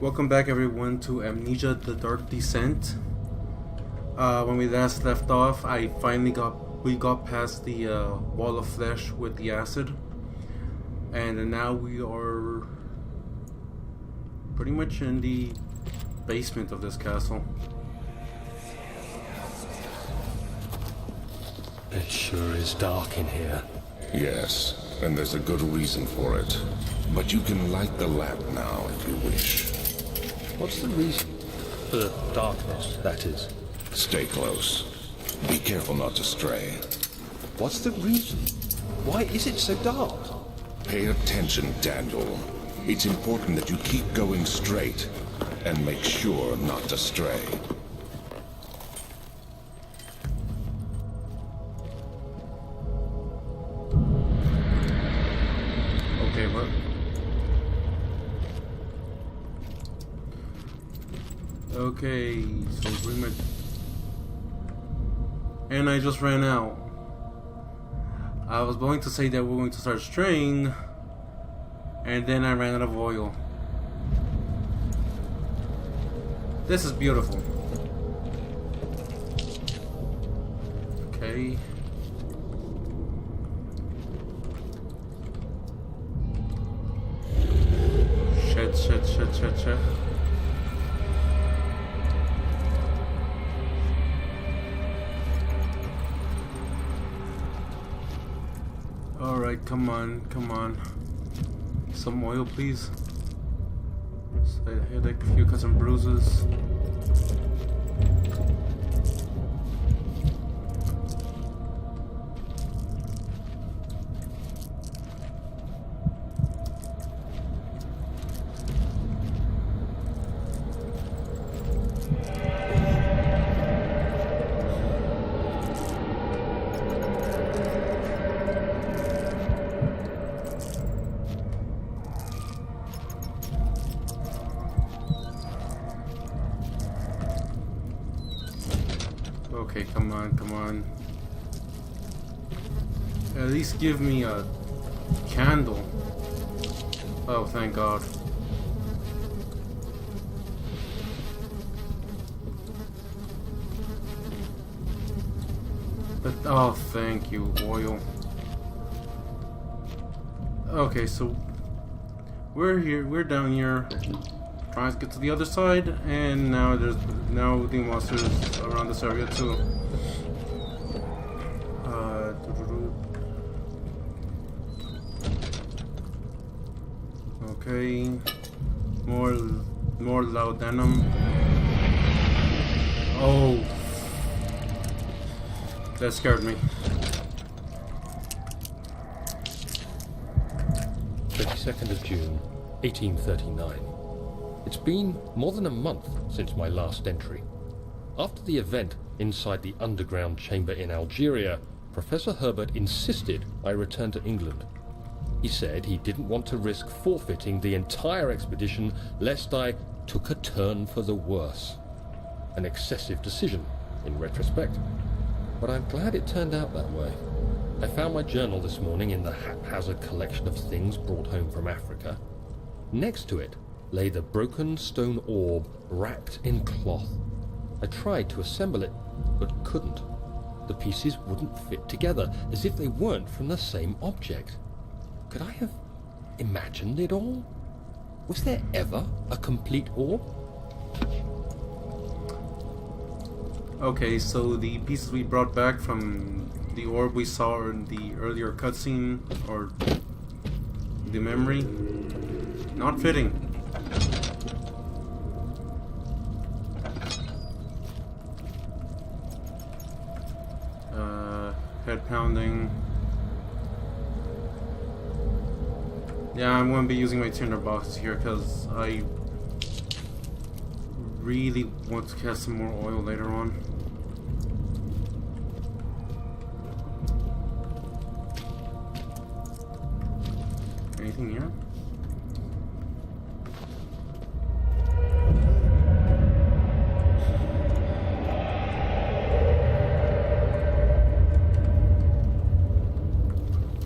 Welcome back everyone to Amnesia the Dark Descent. When we last left off, we got past the wall of flesh with the acid. And now we are pretty much in the basement of this castle. It sure is dark in here. Yes, and there's a good reason for it. But you can light the lamp now if you wish. What's the reason? For the darkness, that is. Stay close. Be careful not to stray. What's the reason? Why is it so dark? Pay attention, Daniel. It's important that you keep going straight and make sure not to stray. Okay, what? Okay, so pretty much... And I just ran out. I was going to say that we're going to start straying, and then I ran out of oil. This is beautiful. Okay. Shit. Alright, come on. Some oil, please. Slight headache, a few cuts and bruises. Okay, come on. At least give me a candle. Oh, thank God. But, oh, thank you, oil. Okay, so we're down here. Trying to get to the other side, and now the monsters around this area too. Okay, more laudanum. Oh, that scared me. 22nd of June, 1839. It's been more than a month since my last entry. After the event inside the underground chamber in Algeria, Professor Herbert insisted I return to England. He said he didn't want to risk forfeiting the entire expedition lest I took a turn for the worse. An excessive decision, in retrospect. But I'm glad it turned out that way. I found my journal this morning in the haphazard collection of things brought home from Africa. Next to it lay the broken stone orb wrapped in cloth. I tried to assemble it, but couldn't. The pieces wouldn't fit together, as if they weren't from the same object. Could I have imagined it all? Was there ever a complete orb? Okay, so the pieces we brought back from the orb we saw in the earlier cutscene, or the memory, not fitting. Head pounding. Yeah, I'm going to be using my tinder box here because I really want to cast some more oil later on. Anything here?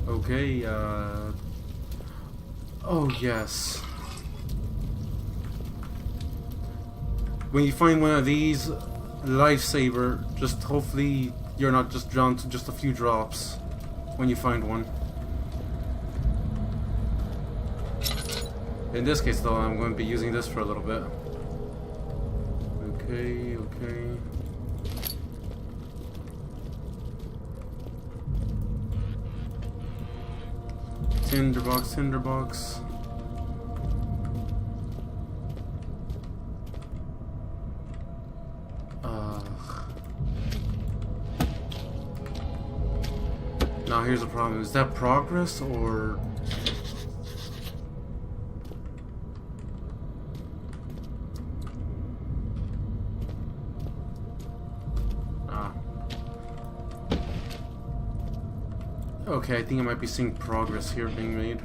Okay, oh yes. when you find one of these, lifesaver, just hopefully you're not just down to just a few drops when you find one. In this case though, I'm going to be using this for a little bit. Okay, okay. Tinderbox, tinderbox. Now here's the problem. Is that progress or... Okay, I think I might be seeing progress here being made.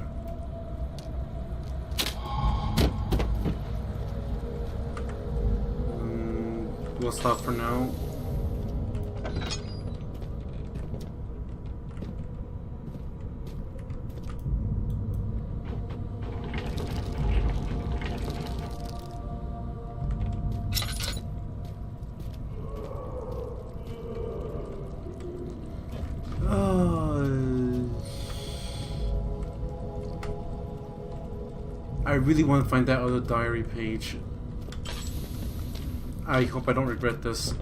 We'll stop for now. I really want to find that other diary page. I hope I don't regret this.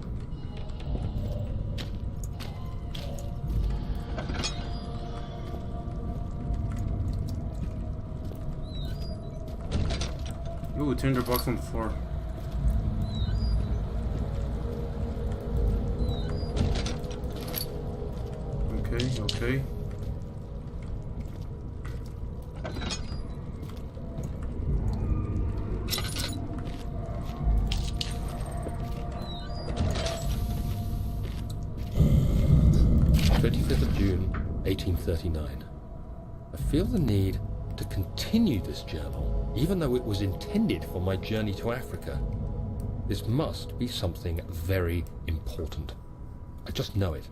Ooh, tinderbox on the floor. Okay, okay. June 1839. I feel the need to continue this journal, even though it was intended for my journey to Africa. This must be something very important. I just know it.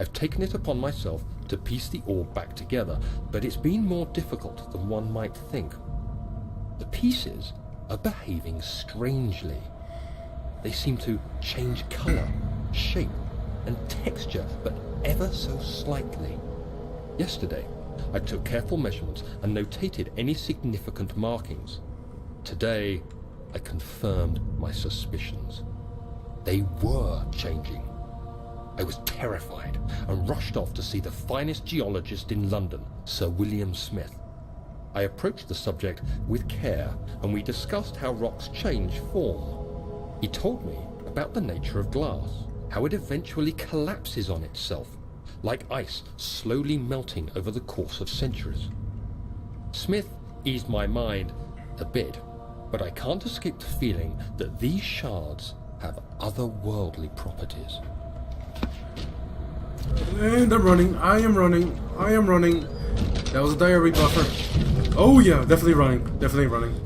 I've taken it upon myself to piece the orb back together, but it's been more difficult than one might think. The pieces are behaving strangely. They seem to change colour, shape, and texture, but ever so slightly. Yesterday, I took careful measurements and notated any significant markings. Today, I confirmed my suspicions. They were changing. I was terrified and rushed off to see the finest geologist in London, Sir William Smith. I approached the subject with care, and we discussed how rocks change form. He told me about the nature of glass, how it eventually collapses on itself, like ice slowly melting over the course of centuries. Smith eased my mind a bit, but I can't escape the feeling that these shards have otherworldly properties. And I'm running, I am running, I am running. That was a diary buffer. Oh yeah, definitely running, definitely running.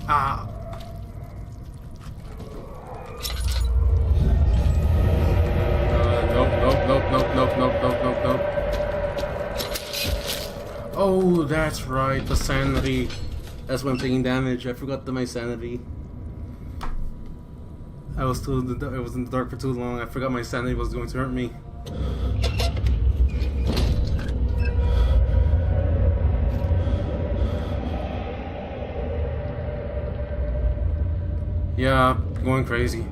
Ah. Nope. Oh, that's right, the sanity. That's when I'm taking damage. I forgot my sanity. I was in the dark for too long. I forgot my sanity was going to hurt me. Yeah, going crazy.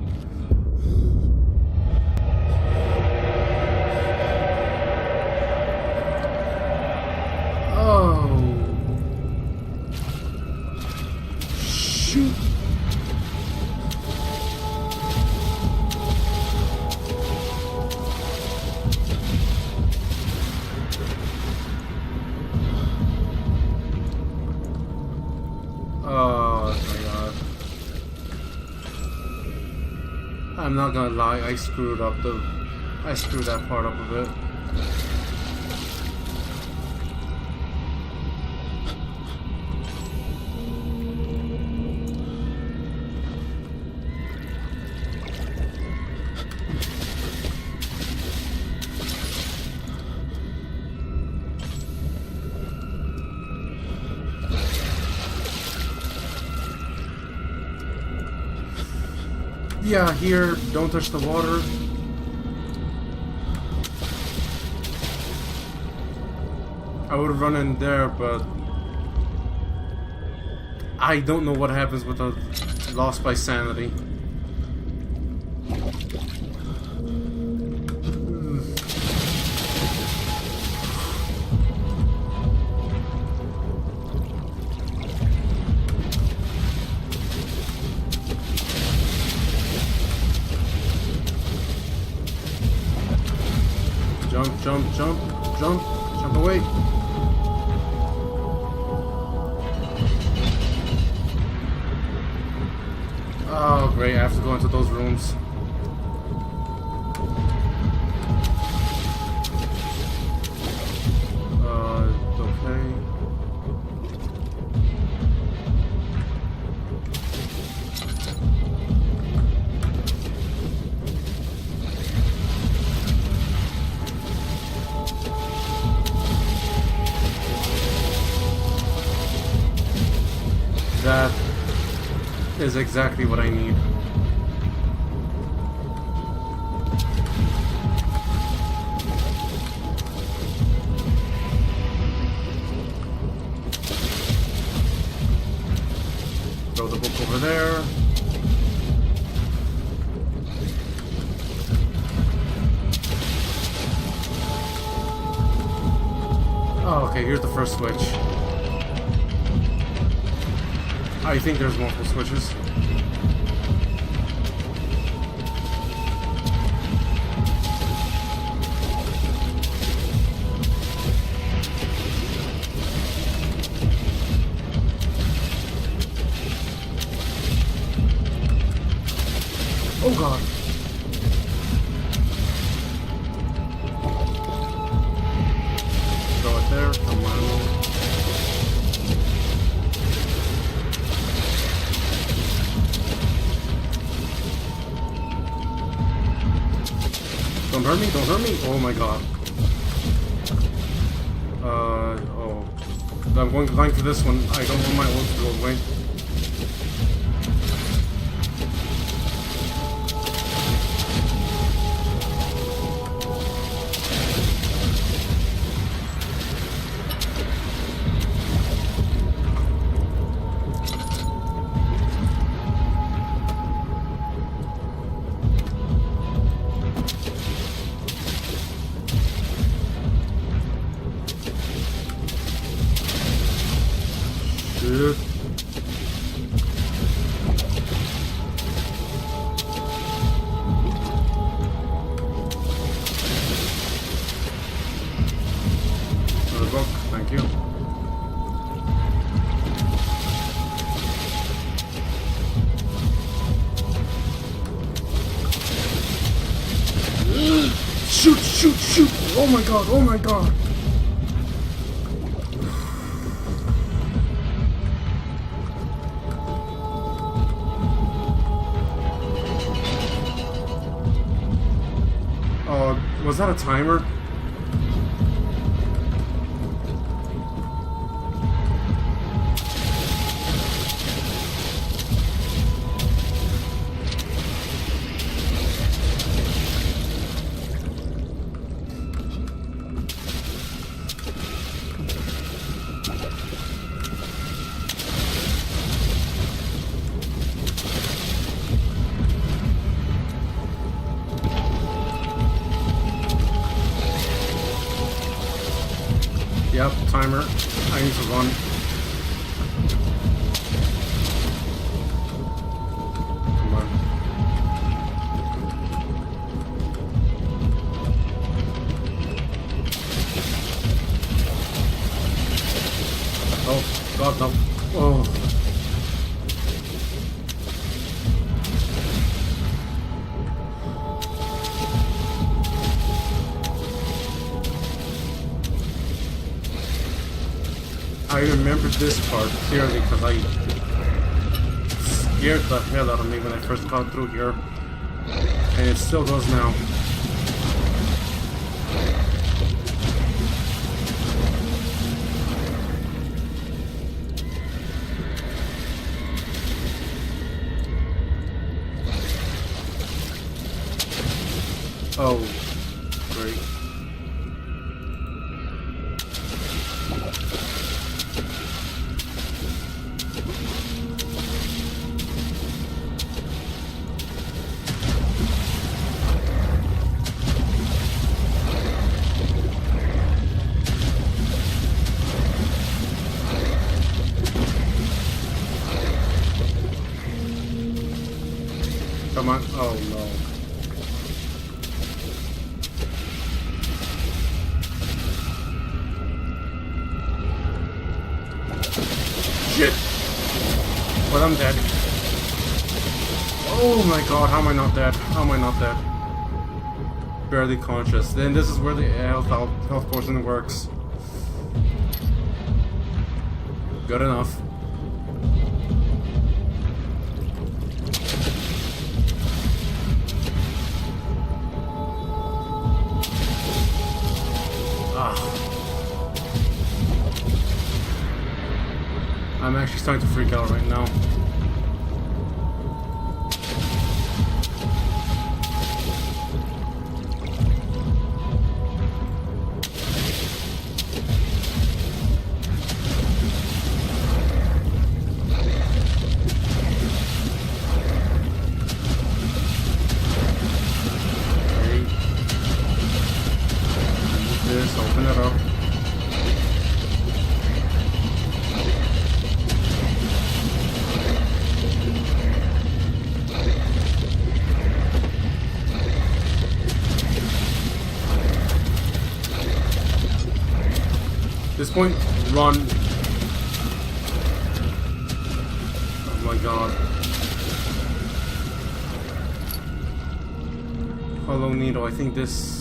Oh. Shoot. Oh my god. I'm not gonna lie, I screwed that part up a bit. Yeah, here, don't touch the water. I would have run in there, but I don't know what happens with a loss by sanity. Jump, jump, jump, jump, jump away. Oh, great, I have to go into those rooms. Okay. That is exactly what I need. Throw the book over there. Oh, okay, here's the first switch. I think there's multiple switches. Oh god. Throw it there. Come on. Don't hurt me, don't hurt me. Oh my god. Oh. I'm going for this one. I don't want my ult to go away. Shit. Another book, thank you. Shoot, shoot, shoot! Oh my god, oh my god! Was that a timer? Yep, timer. I need to run. Come on. Oh, God, no. Oh. I remember this part clearly because I scared the hell out of me when I first got through here, and it still does now. Oh, great. Come on. Oh no. Shit! But I'm dead. Oh my god, how am I not dead? How am I not dead? Barely conscious. Then this is where the health portion works. Good enough. I'm actually starting to freak out right now. Okay. Move this, open it up. This point, run. Oh my god. Hollow needle, I think this...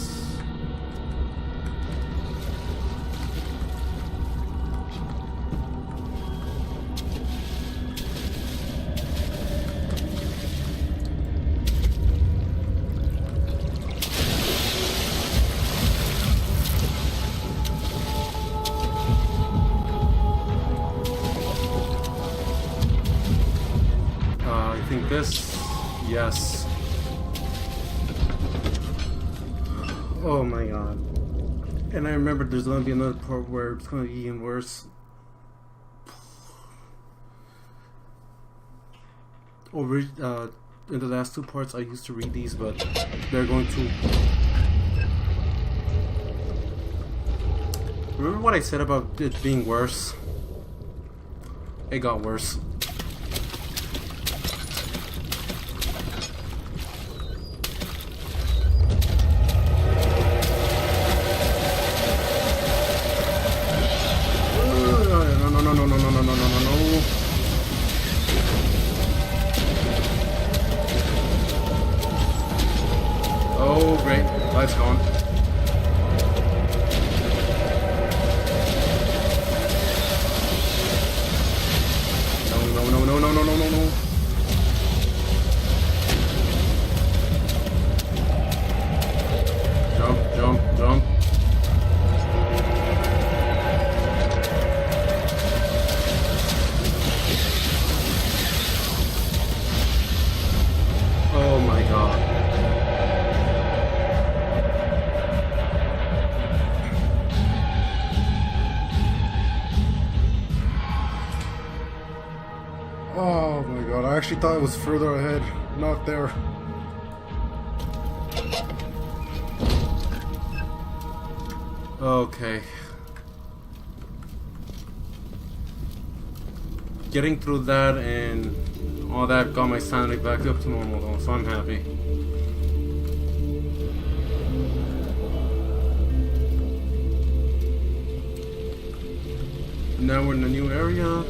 I think this... Yes. Oh my god. And I remember there's gonna be another part where it's gonna be even worse. Over in the last two parts I used to read these, but they're going to... Remember what I said about it being worse? It got worse. Oh, great. Life's gone. No. Jump. Oh my god. Oh my god, I actually thought it was further ahead, not there. Okay. Getting through that and all that got my sanity back up to normal though, so I'm happy. Now we're in a new area.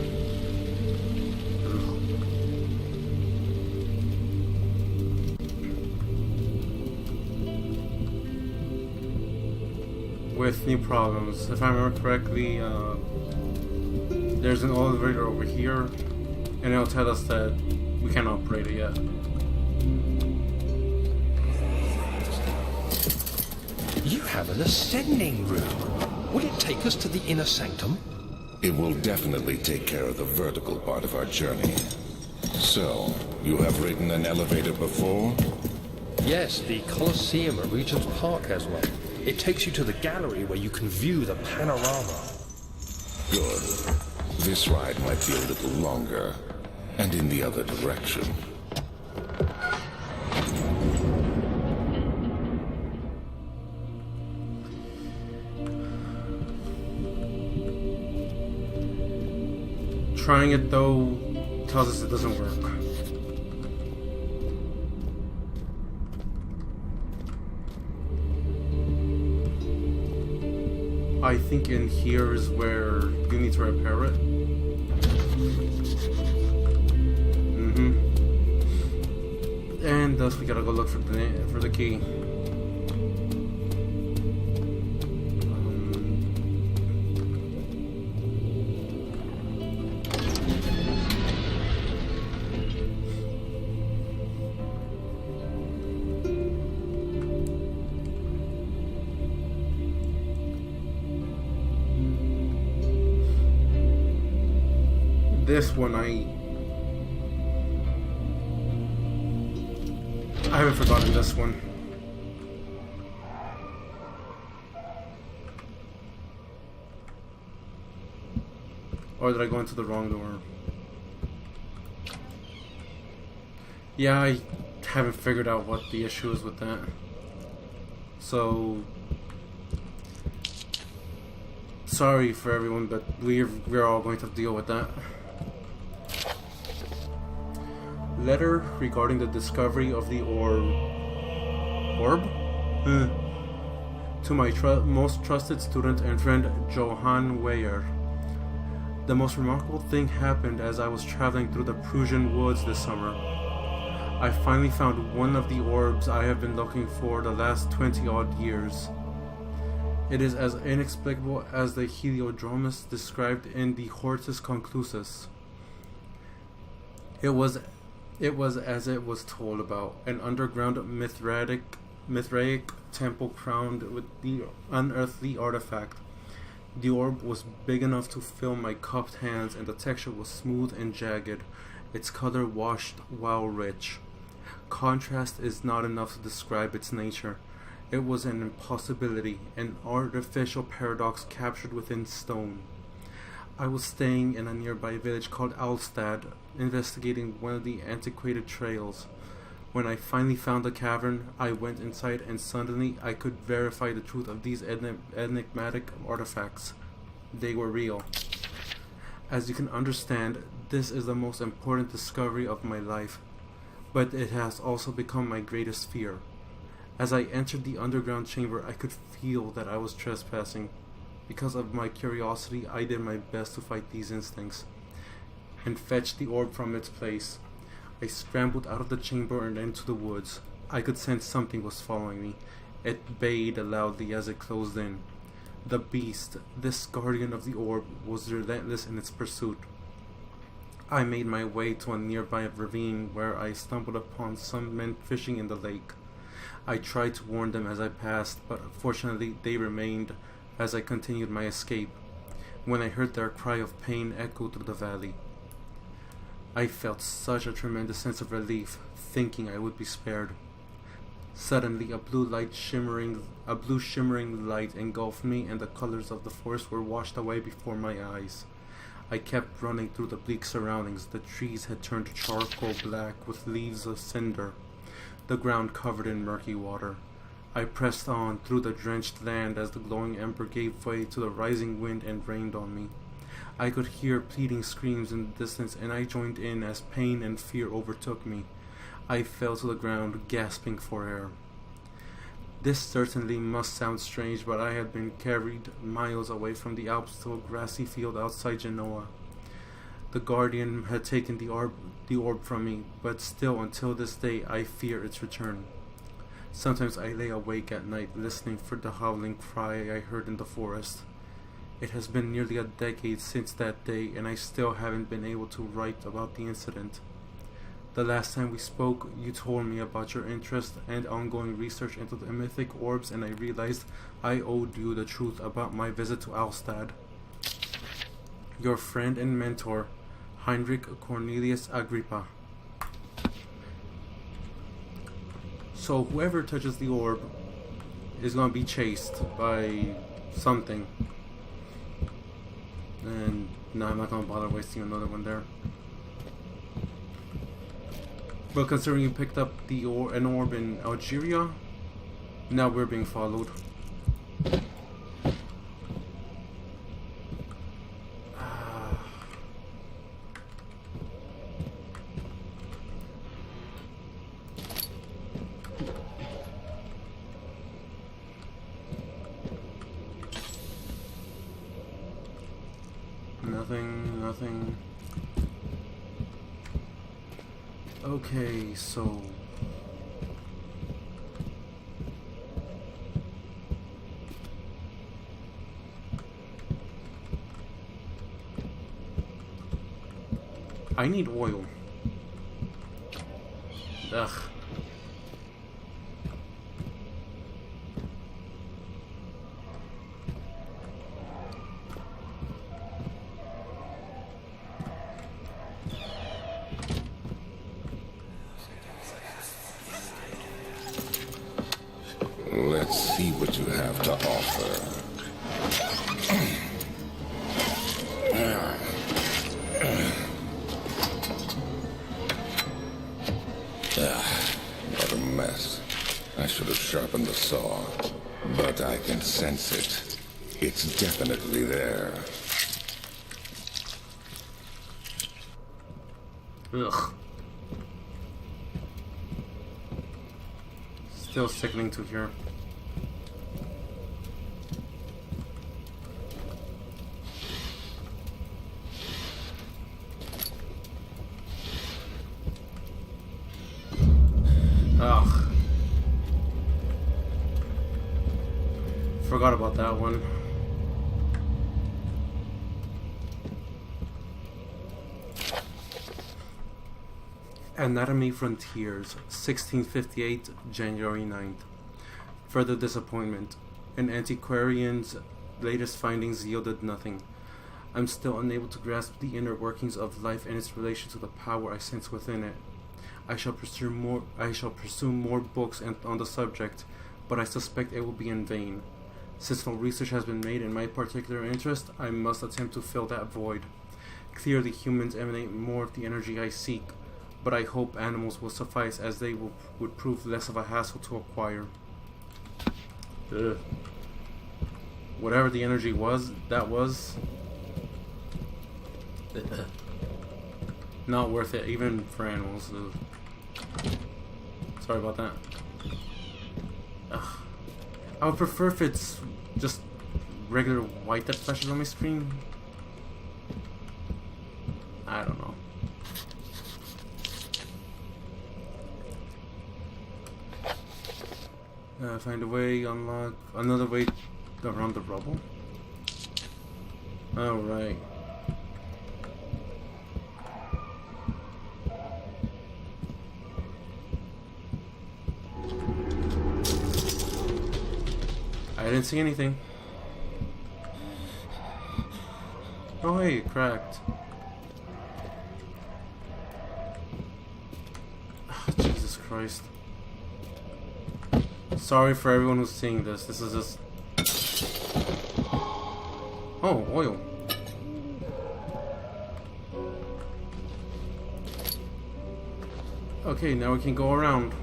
With new problems. If I remember correctly, there's an elevator over here, and it'll tell us that we can't operate it yet. You have an ascending room. Will it take us to the inner sanctum? It will definitely take care of the vertical part of our journey. So, you have ridden an elevator before? Yes, the Colosseum at Regent's Park has one. It takes you to the gallery where you can view the panorama. Good. This ride might be a little longer, and in the other direction. Trying it though tells us it doesn't work. I think in here is where you need to repair it. And thus we gotta go look for the key. This one I haven't forgotten this one. Or did I go into the wrong door? Yeah, I haven't figured out what the issue is with that. So sorry for everyone, but we're all going to deal with that. Letter regarding the discovery of the orb? To my most trusted student and friend, Johann Weyer. The most remarkable thing happened as I was traveling through the Prussian woods this summer. I finally found one of the orbs I have been looking for the last 20-odd years. It is as inexplicable as the Heliodromus described in the Hortus Conclusus. It was as it was told about, an underground Mithraic temple crowned with the unearthly artifact. The orb was big enough to fill my cupped hands, and the texture was smooth and jagged, its color washed while rich. Contrast is not enough to describe its nature. It was an impossibility, an artificial paradox captured within stone. I was staying in a nearby village called Alstad, investigating one of the antiquated trails. When I finally found the cavern, I went inside, and suddenly I could verify the truth of these enigmatic artifacts. They were real. As you can understand, this is the most important discovery of my life, but it has also become my greatest fear. As I entered the underground chamber, I could feel that I was trespassing. Because of my curiosity, I did my best to fight these instincts and fetch the orb from its place. I scrambled out of the chamber and into the woods. I could sense something was following me. It bayed loudly as it closed in. The beast, this guardian of the orb, was relentless in its pursuit. I made my way to a nearby ravine where I stumbled upon some men fishing in the lake. I tried to warn them as I passed, but fortunately they remained as I continued my escape. When I heard their cry of pain echo through the valley, I felt such a tremendous sense of relief, thinking I would be spared. Suddenly, a blue shimmering light engulfed me, and the colors of the forest were washed away before my eyes. I kept running through the bleak surroundings. The trees had turned charcoal black with leaves of cinder, the ground covered in murky water. I pressed on through the drenched land as the glowing ember gave way to the rising wind and rained on me. I could hear pleading screams in the distance, and I joined in as pain and fear overtook me. I fell to the ground, gasping for air. This certainly must sound strange, but I had been carried miles away from the Alps to a grassy field outside Genoa. The guardian had taken the orb from me, but still, until this day, I fear its return. Sometimes I lay awake at night, listening for the howling cry I heard in the forest. It has been nearly a decade since that day, and I still haven't been able to write about the incident. The last time we spoke, you told me about your interest and ongoing research into the mythic orbs, and I realized I owed you the truth about my visit to Alstad. Your friend and mentor, Heinrich Cornelius Agrippa. So whoever touches the orb is gonna be chased by something. And no, I'm not gonna bother wasting another one there. But considering you picked up an orb in Algeria, now we're being followed. Nothing. Okay, so I need oil. Ugh. Let's see what you have to offer. What a mess. I should have sharpened the saw, but I can sense it. It's definitely there. Ugh. Still sickening to hear. Ugh. Forgot about that one. Anatomy Frontiers, 1658, January 9th. Further disappointment. An antiquarian's latest findings yielded nothing. I'm still unable to grasp the inner workings of life and its relation to the power I sense within it. I shall pursue more books on the subject, but I suspect it will be in vain. Since no research has been made in my particular interest, I must attempt to fill that void. Clearly humans emanate more of the energy I seek, but I hope animals will suffice, as they would prove less of a hassle to acquire. Ugh. Whatever the energy was, not worth it, even for animals. Ugh. Sorry about that. Ugh. I would prefer if it's just regular white that flashes on my screen. I don't know. Find a way, unlock another way around the rubble. Alright. I didn't see anything. Oh hey, it cracked. Jesus Christ. Sorry for everyone who's seeing this. This is just... Oh, oil. Okay, now we can go around.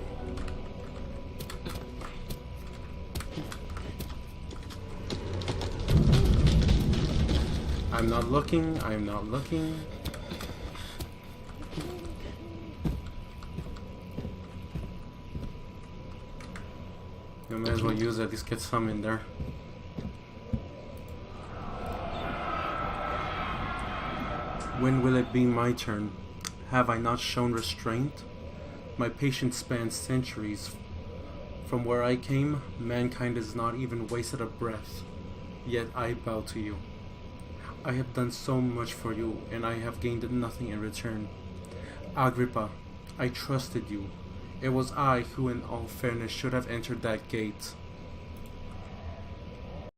I'm not looking. You may as well use it, at least get some in there. When will it be my turn? Have I not shown restraint? My patience spans centuries. From where I came, mankind has not even wasted a breath. Yet I bow to you. I have done so much for you, and I have gained nothing in return. Agrippa, I trusted you. It was I who, in all fairness, should have entered that gate.